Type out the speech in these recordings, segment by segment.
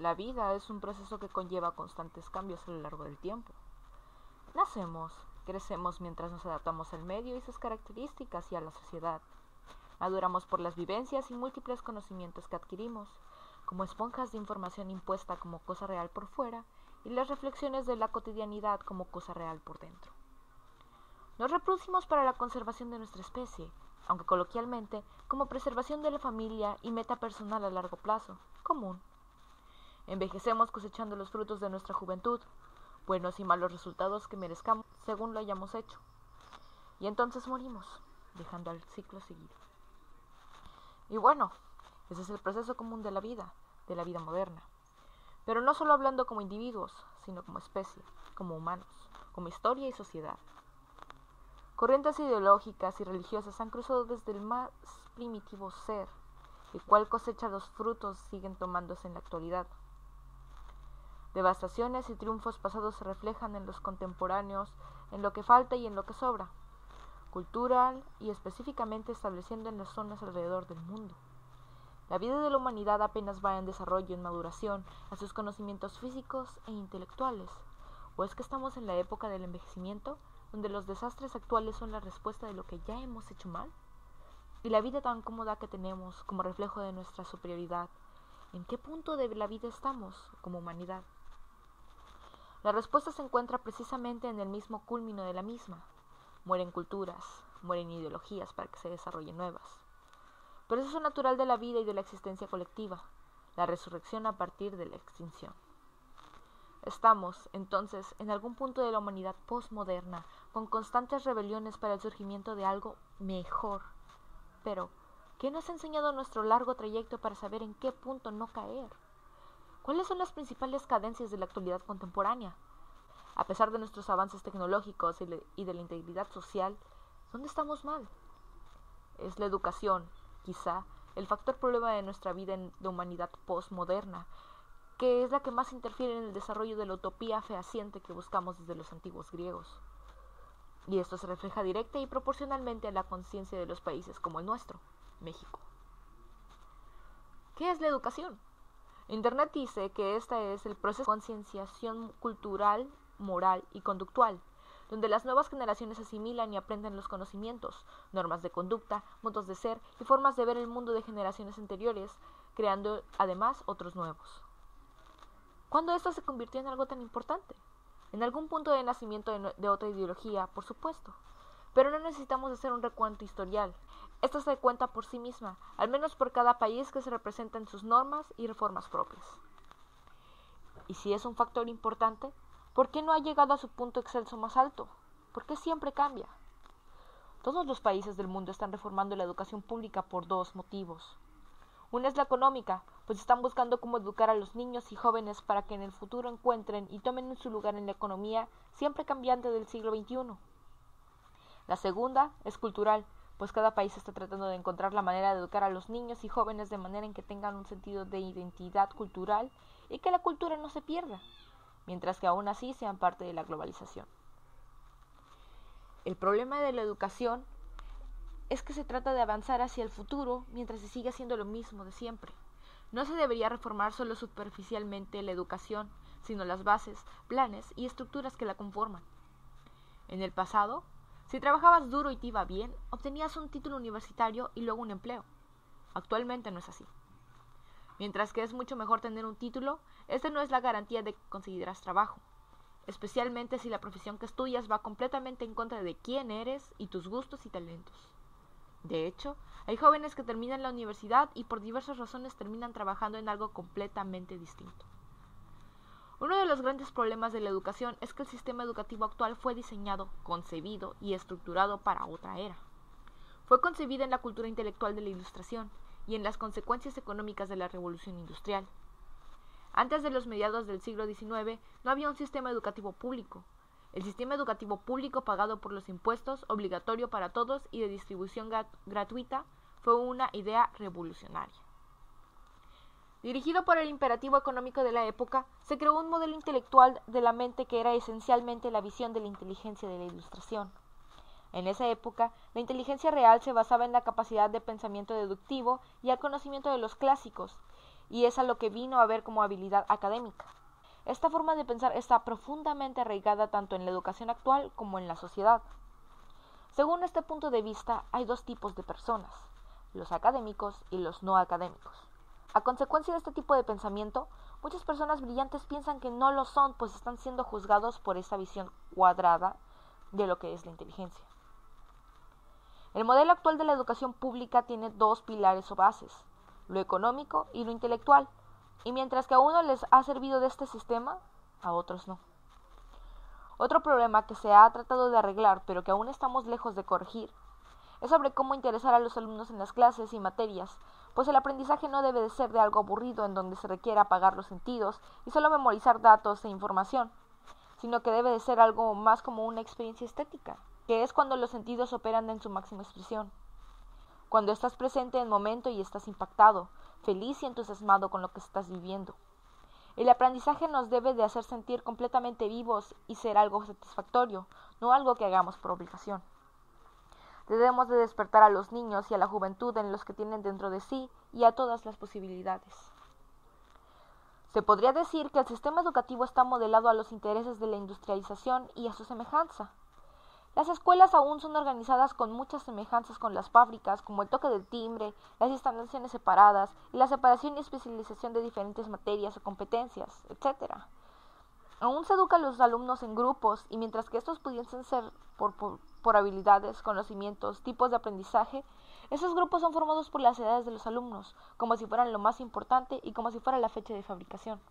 La vida es un proceso que conlleva constantes cambios a lo largo del tiempo. Nacemos, crecemos mientras nos adaptamos al medio y sus características y a la sociedad. Maduramos por las vivencias y múltiples conocimientos que adquirimos, como esponjas de información impuesta como cosa real por fuera y las reflexiones de la cotidianidad como cosa real por dentro. Nos reproducimos para la conservación de nuestra especie, aunque coloquialmente como preservación de la familia y meta personal a largo plazo, común. Envejecemos cosechando los frutos de nuestra juventud, buenos y malos resultados que merezcamos según lo hayamos hecho. Y entonces morimos, dejando al ciclo seguir. Y bueno, ese es el proceso común de la vida moderna. Pero no solo hablando como individuos, sino como especie, como humanos, como historia y sociedad. Corrientes ideológicas y religiosas han cruzado desde el más primitivo ser, el cual cosecha los frutos siguen tomándose en la actualidad. Devastaciones y triunfos pasados se reflejan en los contemporáneos, en lo que falta y en lo que sobra, cultural y específicamente estableciendo en las zonas alrededor del mundo. La vida de la humanidad apenas va en desarrollo y en maduración a sus conocimientos físicos e intelectuales. ¿O es que estamos en la época del envejecimiento, donde los desastres actuales son la respuesta de lo que ya hemos hecho mal? Y la vida tan cómoda que tenemos como reflejo de nuestra superioridad, ¿en qué punto de la vida estamos como humanidad? La respuesta se encuentra precisamente en el mismo culmino de la misma. Mueren culturas, mueren ideologías para que se desarrollen nuevas. Proceso natural de la vida y de la existencia colectiva, la resurrección a partir de la extinción. Estamos, entonces, en algún punto de la humanidad postmoderna, con constantes rebeliones para el surgimiento de algo mejor. Pero, ¿qué nos ha enseñado nuestro largo trayecto para saber en qué punto no caer? ¿Cuáles son las principales cadencias de la actualidad contemporánea? A pesar de nuestros avances tecnológicos y de la integridad social, ¿dónde estamos mal? Es la educación, quizá, el factor problema de nuestra vida de humanidad postmoderna, que es la que más interfiere en el desarrollo de la utopía fehaciente que buscamos desde los antiguos griegos. Y esto se refleja directa y proporcionalmente a la conciencia de los países como el nuestro, México. ¿Qué es la educación? Internet dice que esta es el proceso de concienciación cultural, moral y conductual, donde las nuevas generaciones asimilan y aprenden los conocimientos, normas de conducta, modos de ser y formas de ver el mundo de generaciones anteriores, creando además otros nuevos. ¿Cuándo esto se convirtió en algo tan importante? En algún punto de nacimiento de otra ideología, por supuesto. Pero no necesitamos hacer un recuento historial. Esta se cuenta por sí misma, al menos por cada país que se representa en sus normas y reformas propias. Y si es un factor importante, ¿por qué no ha llegado a su punto excelso más alto? ¿Por qué siempre cambia? Todos los países del mundo están reformando la educación pública por dos motivos. Una es la económica, pues están buscando cómo educar a los niños y jóvenes para que en el futuro encuentren y tomen su lugar en la economía siempre cambiante del siglo XXI. La segunda es cultural, pues cada país está tratando de encontrar la manera de educar a los niños y jóvenes de manera en que tengan un sentido de identidad cultural y que la cultura no se pierda, mientras que aún así sean parte de la globalización. El problema de la educación es que se trata de avanzar hacia el futuro mientras se sigue haciendo lo mismo de siempre. No se debería reformar solo superficialmente la educación, sino las bases, planes y estructuras que la conforman. En el pasado, si trabajabas duro y te iba bien, obtenías un título universitario y luego un empleo. Actualmente no es así. Mientras que es mucho mejor tener un título, este no es la garantía de que conseguirás trabajo, especialmente si la profesión que estudias va completamente en contra de quién eres y tus gustos y talentos. De hecho, hay jóvenes que terminan la universidad y por diversas razones terminan trabajando en algo completamente distinto. Uno de los grandes problemas de la educación es que el sistema educativo actual fue diseñado, concebido y estructurado para otra era. Fue concebida en la cultura intelectual de la Ilustración y en las consecuencias económicas de la Revolución Industrial. Antes de los mediados del siglo XIX no había un sistema educativo público. El sistema educativo público pagado por los impuestos, obligatorio para todos y de distribución gratuita, fue una idea revolucionaria. Dirigido por el imperativo económico de la época, se creó un modelo intelectual de la mente que era esencialmente la visión de la inteligencia de la Ilustración. En esa época, la inteligencia real se basaba en la capacidad de pensamiento deductivo y al conocimiento de los clásicos, y es a lo que vino a ver como habilidad académica. Esta forma de pensar está profundamente arraigada tanto en la educación actual como en la sociedad. Según este punto de vista, hay dos tipos de personas, los académicos y los no académicos. A consecuencia de este tipo de pensamiento, muchas personas brillantes piensan que no lo son, pues están siendo juzgados por esta visión cuadrada de lo que es la inteligencia. El modelo actual de la educación pública tiene dos pilares o bases, lo económico y lo intelectual, y mientras que a uno les ha servido de este sistema, a otros no. Otro problema que se ha tratado de arreglar, pero que aún estamos lejos de corregir, es sobre cómo interesar a los alumnos en las clases y materias, pues el aprendizaje no debe de ser de algo aburrido en donde se requiera apagar los sentidos y solo memorizar datos e información, sino que debe de ser algo más como una experiencia estética, que es cuando los sentidos operan en su máxima expresión. Cuando estás presente en el momento y estás impactado, feliz y entusiasmado con lo que estás viviendo. El aprendizaje nos debe de hacer sentir completamente vivos y ser algo satisfactorio, no algo que hagamos por obligación. Debemos de despertar a los niños y a la juventud en los que tienen dentro de sí y a todas las posibilidades. Se podría decir que el sistema educativo está modelado a los intereses de la industrialización y a su semejanza. Las escuelas aún son organizadas con muchas semejanzas con las fábricas, como el toque del timbre, las instalaciones separadas y la separación y especialización de diferentes materias o competencias, etc. Aún se educa a los alumnos en grupos y mientras que estos pudiesen ser por habilidades, conocimientos, tipos de aprendizaje, esos grupos son formados por las edades de los alumnos, como si fueran lo más importante y como si fuera la fecha de fabricación.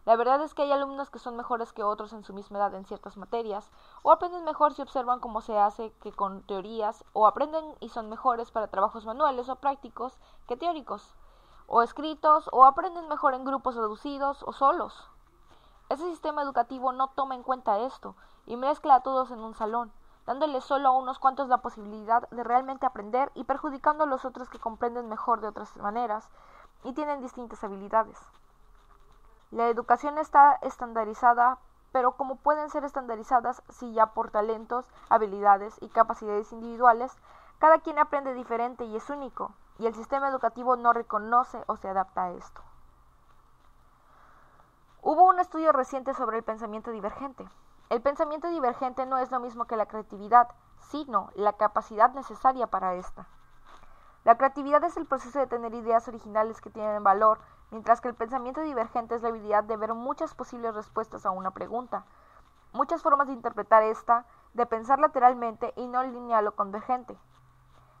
La verdad es que hay alumnos que son mejores que otros en su misma edad en ciertas materias, o aprenden mejor si observan cómo se hace que con teorías, o aprenden y son mejores para trabajos manuales o prácticos que teóricos, o escritos, o aprenden mejor en grupos reducidos o solos. Ese sistema educativo no toma en cuenta esto y mezcla a todos en un salón, dándoles solo a unos cuantos la posibilidad de realmente aprender y perjudicando a los otros que comprenden mejor de otras maneras y tienen distintas habilidades. La educación está estandarizada, pero como pueden ser estandarizadas si ya por talentos, habilidades y capacidades individuales, cada quien aprende diferente y es único, y el sistema educativo no reconoce o se adapta a esto. Hubo un estudio reciente sobre el pensamiento divergente. El pensamiento divergente no es lo mismo que la creatividad, sino la capacidad necesaria para esta. La creatividad es el proceso de tener ideas originales que tienen valor, mientras que el pensamiento divergente es la habilidad de ver muchas posibles respuestas a una pregunta, muchas formas de interpretar esta, de pensar lateralmente y no lineal o convergente.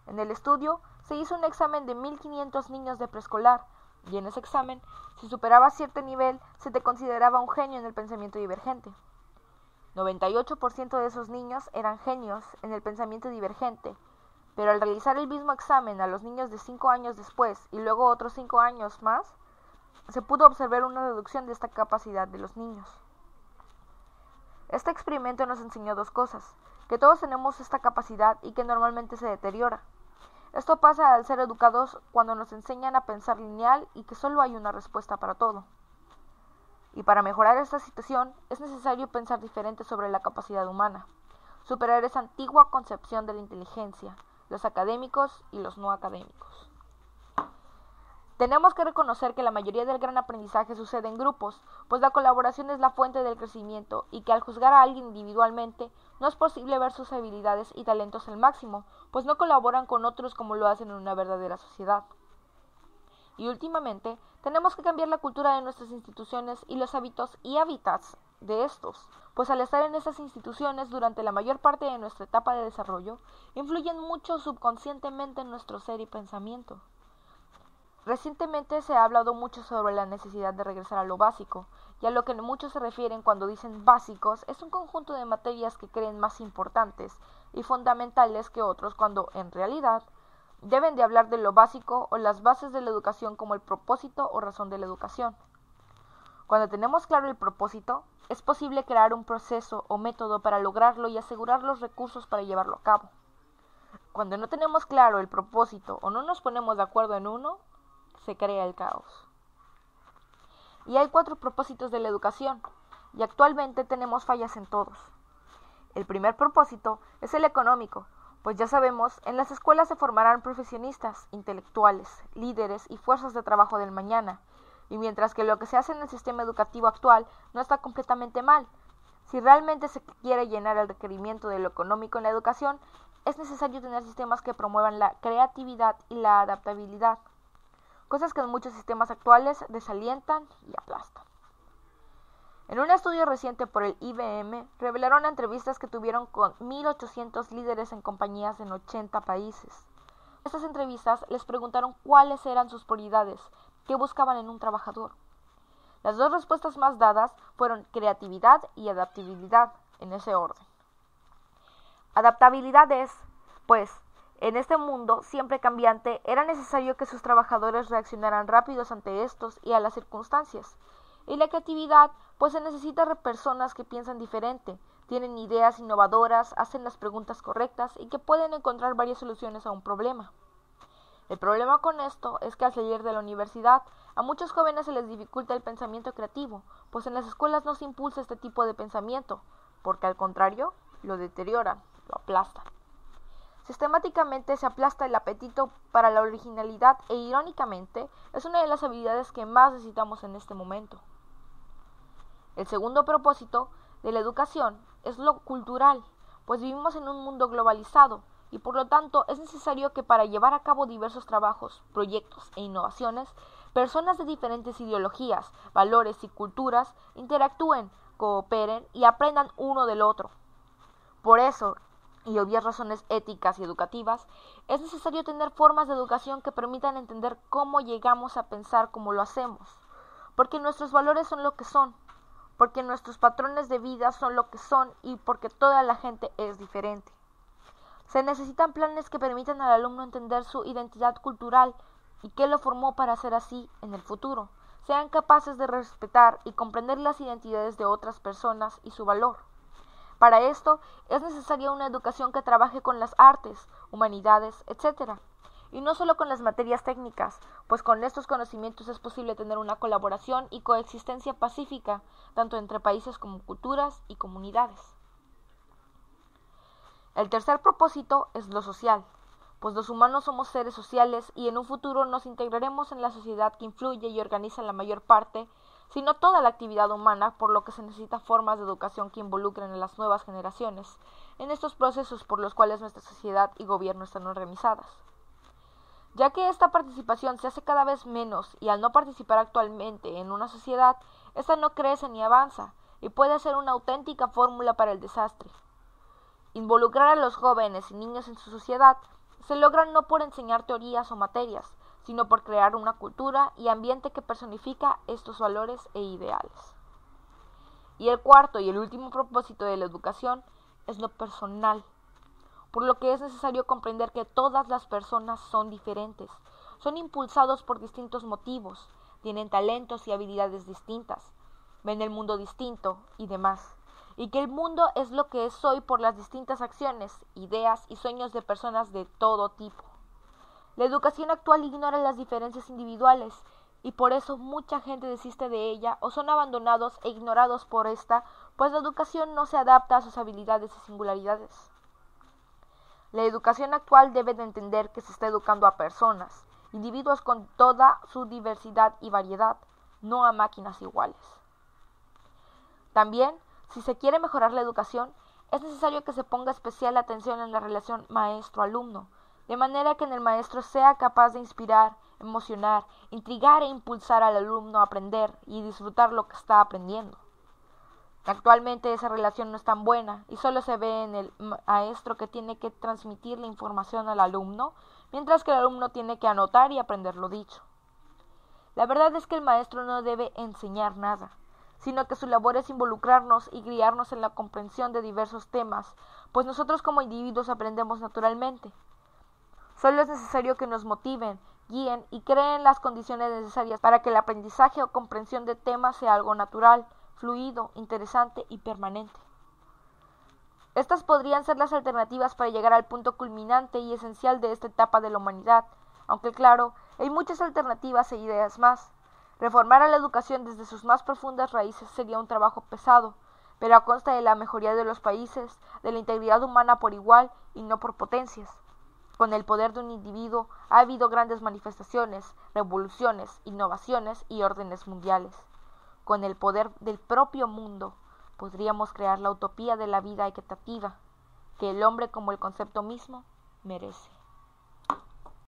En el estudio se hizo un examen de 1.500 niños de preescolar, y en ese examen, si superabas cierto nivel, se te consideraba un genio en el pensamiento divergente. 98% de esos niños eran genios en el pensamiento divergente, pero al realizar el mismo examen a los niños de 5 años después y luego otros 5 años más, se pudo observar una reducción de esta capacidad de los niños. Este experimento nos enseñó dos cosas, que todos tenemos esta capacidad y que normalmente se deteriora. Esto pasa al ser educados cuando nos enseñan a pensar lineal y que solo hay una respuesta para todo. Y para mejorar esta situación es necesario pensar diferente sobre la capacidad humana, superar esa antigua concepción de la inteligencia, los académicos y los no académicos. Tenemos que reconocer que la mayoría del gran aprendizaje sucede en grupos, pues la colaboración es la fuente del crecimiento y que al juzgar a alguien individualmente no es posible ver sus habilidades y talentos al máximo, pues no colaboran con otros como lo hacen en una verdadera sociedad. Y últimamente, tenemos que cambiar la cultura de nuestras instituciones y los hábitos y hábitats de estos, pues al estar en esas instituciones durante la mayor parte de nuestra etapa de desarrollo, influyen mucho subconscientemente en nuestro ser y pensamiento. Recientemente se ha hablado mucho sobre la necesidad de regresar a lo básico, y a lo que muchos se refieren cuando dicen básicos es un conjunto de materias que creen más importantes y fundamentales que otros cuando, en realidad, deben de hablar de lo básico o las bases de la educación como el propósito o razón de la educación. Cuando tenemos claro el propósito, es posible crear un proceso o método para lograrlo y asegurar los recursos para llevarlo a cabo. Cuando no tenemos claro el propósito o no nos ponemos de acuerdo en uno, se crea el caos. Y hay 4 propósitos de la educación, y actualmente tenemos fallas en todos. El primer propósito es el económico, Pues ya sabemos, en las escuelas se formarán profesionistas, intelectuales, líderes y fuerzas de trabajo del mañana, y mientras que lo que se hace en el sistema educativo actual no está completamente mal, si realmente se quiere llenar el requerimiento de lo económico en la educación, es necesario tener sistemas que promuevan la creatividad y la adaptabilidad, cosas que en muchos sistemas actuales desalientan y aplastan. En un estudio reciente por el IBM, revelaron entrevistas que tuvieron con 1.800 líderes en compañías en 80 países. En estas entrevistas les preguntaron cuáles eran sus prioridades, qué buscaban en un trabajador. Las dos respuestas más dadas fueron creatividad y adaptabilidad, en ese orden. Adaptabilidad es, pues, en este mundo siempre cambiante, era necesario que sus trabajadores reaccionaran rápidos ante estos y a las circunstancias. Y la creatividad, pues se necesita personas que piensan diferente, tienen ideas innovadoras, hacen las preguntas correctas y que pueden encontrar varias soluciones a un problema. El problema con esto es que al salir de la universidad, a muchos jóvenes se les dificulta el pensamiento creativo, pues en las escuelas no se impulsa este tipo de pensamiento, porque al contrario, lo deterioran, lo aplastan. Sistemáticamente se aplasta el apetito para la originalidad e irónicamente es una de las habilidades que más necesitamos en este momento. El segundo propósito de la educación es lo cultural, pues vivimos en un mundo globalizado y por lo tanto es necesario que para llevar a cabo diversos trabajos, proyectos e innovaciones, personas de diferentes ideologías, valores y culturas interactúen, cooperen y aprendan uno del otro. Por eso, y obvias razones éticas y educativas, es necesario tener formas de educación que permitan entender cómo llegamos a pensar como lo hacemos, porque nuestros valores son lo que son, porque nuestros patrones de vida son lo que son y porque toda la gente es diferente. Se necesitan planes que permitan al alumno entender su identidad cultural y qué lo formó para ser así en el futuro. Sean capaces de respetar y comprender las identidades de otras personas y su valor. Para esto es necesaria una educación que trabaje con las artes, humanidades, etc. Y no solo con las materias técnicas, pues con estos conocimientos es posible tener una colaboración y coexistencia pacífica, tanto entre países como culturas y comunidades. El tercer propósito es lo social, pues los humanos somos seres sociales y en un futuro nos integraremos en la sociedad que influye y organiza la mayor parte, si no toda la actividad humana, por lo que se necesitan formas de educación que involucren a las nuevas generaciones en estos procesos por los cuales nuestra sociedad y gobierno están organizadas. Ya que esta participación se hace cada vez menos y al no participar actualmente en una sociedad, esta no crece ni avanza y puede ser una auténtica fórmula para el desastre. Involucrar a los jóvenes y niños en su sociedad se logra no por enseñar teorías o materias, sino por crear una cultura y ambiente que personifica estos valores e ideales. Y el cuarto y el último propósito de la educación es lo personal, por lo que es necesario comprender que todas las personas son diferentes, son impulsados por distintos motivos, tienen talentos y habilidades distintas, ven el mundo distinto y demás, y que el mundo es lo que es hoy por las distintas acciones, ideas y sueños de personas de todo tipo. La educación actual ignora las diferencias individuales y por eso mucha gente desiste de ella o son abandonados e ignorados por esta, pues la educación no se adapta a sus habilidades y singularidades. La educación actual debe de entender que se está educando a personas, individuos con toda su diversidad y variedad, no a máquinas iguales. También, si se quiere mejorar la educación, es necesario que se ponga especial atención en la relación maestro-alumno, de manera que el maestro sea capaz de inspirar, emocionar, intrigar e impulsar al alumno a aprender y disfrutar lo que está aprendiendo. Actualmente esa relación no es tan buena y solo se ve en el maestro que tiene que transmitir la información al alumno, mientras que el alumno tiene que anotar y aprender lo dicho. La verdad es que el maestro no debe enseñar nada, sino que su labor es involucrarnos y guiarnos en la comprensión de diversos temas, pues nosotros como individuos aprendemos naturalmente. Solo es necesario que nos motiven, guíen y creen las condiciones necesarias para que el aprendizaje o comprensión de temas sea algo natural, fluido, interesante y permanente. Estas podrían ser las alternativas para llegar al punto culminante y esencial de esta etapa de la humanidad, aunque claro, hay muchas alternativas e ideas más. Reformar a la educación desde sus más profundas raíces sería un trabajo pesado, pero a costa de la mejoría de los países, de la integridad humana por igual y no por potencias. Con el poder de un individuo ha habido grandes manifestaciones, revoluciones, innovaciones y órdenes mundiales. Con el poder del propio mundo podríamos crear la utopía de la vida equitativa, que el hombre como el concepto mismo merece.